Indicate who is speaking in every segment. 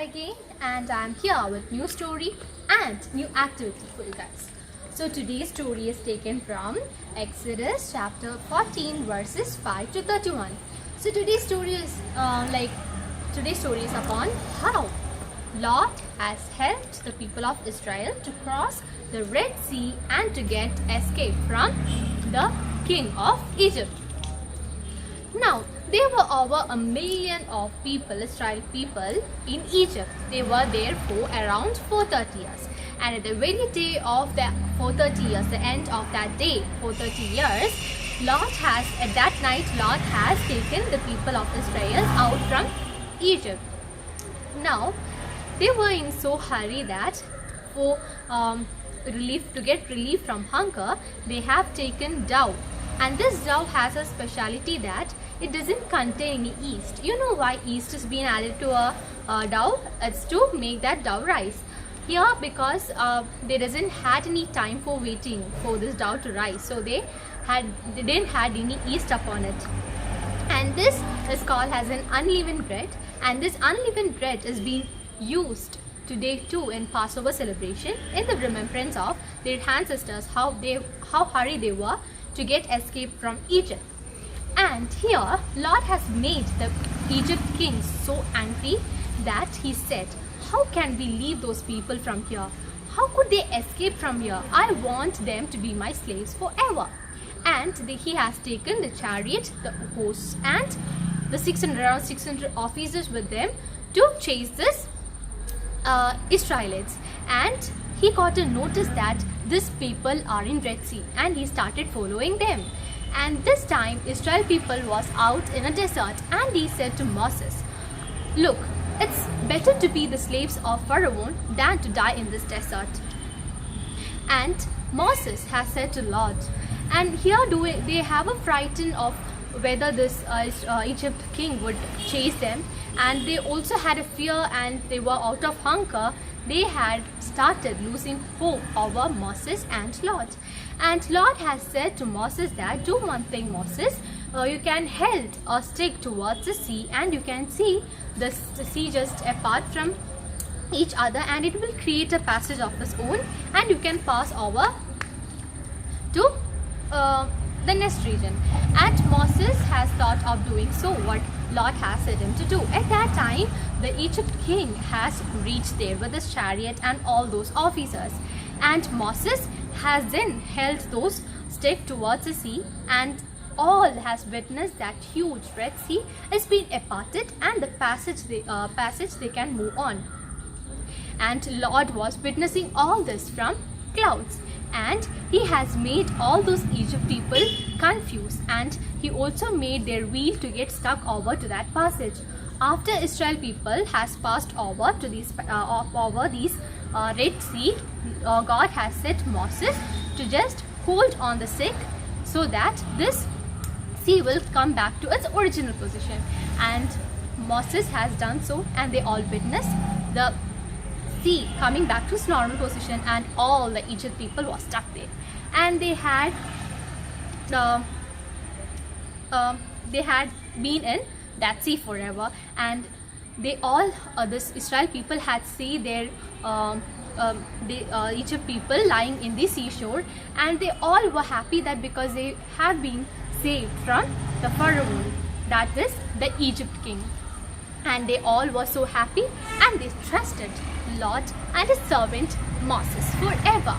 Speaker 1: again, and I'm here with new story and new activity for you guys. So today's story is taken from Exodus chapter 14 verses 5 to 31. So today's story is upon how Lord has helped the people of Israel to cross the Red Sea and to get escape from the king of Egypt. Now, there were over 1 million of people, Israel people in Egypt. They were there for around 430 years. And at the very day of the 430 years, the end of that day, 430 years, at that night, Lord has taken the people of Israel out from Egypt. Now, they were in so hurry that to get relief from hunger, they have taken dough. And this dough has a speciality that it doesn't contain any yeast. You know why yeast is being added to a dough? It's to make that dough rise. Here, because they doesn't had any time for waiting for this dough to rise, so they didn't had any yeast upon it. And this is called as an unleavened bread. And this unleavened bread is being used today too in Passover celebration in the remembrance of their ancestors, how hurry they were to get escape from Egypt. And here, Lord has made the Egypt king so angry that he said, how can we leave those people from here? How could they escape from here? I want them to be my slaves forever. And he has taken the chariot, the horse, and the around 600 officers with them to chase this Israelites. And he got a notice that these people are in Red Sea, and he started following them. And this time Israel people was out in a desert, and he said to Moses, look, it's better to be the slaves of Pharaoh than to die in this desert. And Moses has said to Lord, and here they have a frighten of whether this Egypt king would chase them, and they also had a fear, and they were out of hunger. They had started losing hope over Moses and Lord. And Lord has said to Moses that, do one thing, Moses, you can hold a stick towards the sea, and you can see the sea just apart from each other, and it will create a passage of its own, and you can pass over to the next region. And Moses has thought of doing so what Lord has said him to do. At that time, the Egypt king has reached there with his chariot and all those officers. And Moses has then held those stick towards the sea, and all has witnessed that huge Red Sea has been aparted, and the passage they can move on. And Lord was witnessing all this from clouds, and he has made all those Egypt people confused, and he also made their wheel to get stuck over to that passage. After Israel people has passed over to these Red Sea, God has set Moses to just hold on the stick so that this sea will come back to its original position. And Moses has done so, and they all witnessed the sea coming back to its normal position, and all the Egypt people was stuck there, and they had been in that sea forever. And they all this Israel people had seen their Egypt people lying in the seashore, and they all were happy that because they have been saved from the Pharaoh, that is the Egypt king. And they all were so happy, and they trusted Lord and his servant Moses forever.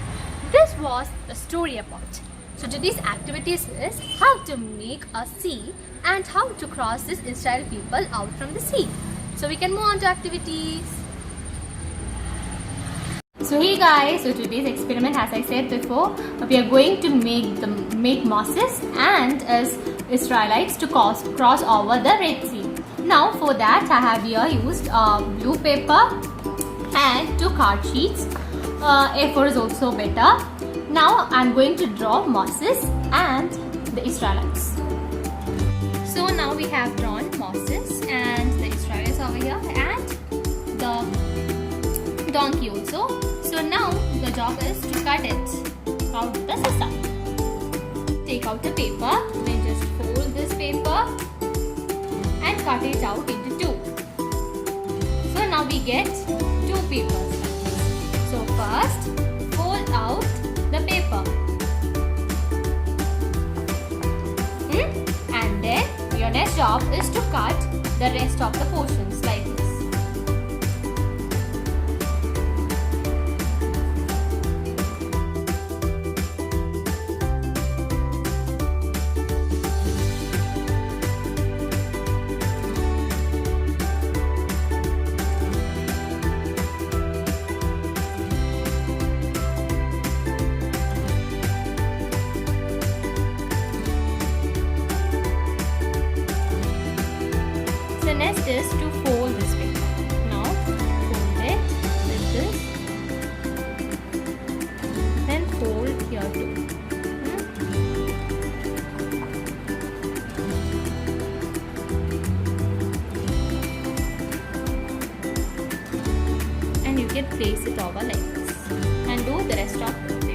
Speaker 1: This was the story about. So today's activities is how to make a sea and how to cross this Israel people out from the sea. So we can move on to activities. So hey guys, so today's experiment, as I said before, we are going to make Moses and his Israelites to cross over the Red Sea. Now for that I have here used blue paper and 2 card sheets. A4 is also better. Now I am going to draw Moses and the Israelites. So now we have drawn Moses and the Israelites over here, and the donkey also. So now the job is to cut it out the sisa. Take out the paper, then just fold this paper and cut it out into 2. So now now we get two papers. So first, fold out the paper. And then your next job is to cut the rest of the portions like this. The next is to fold this paper. Now fold it like this. Then fold here too. And you can place it over like this. And do the rest of it.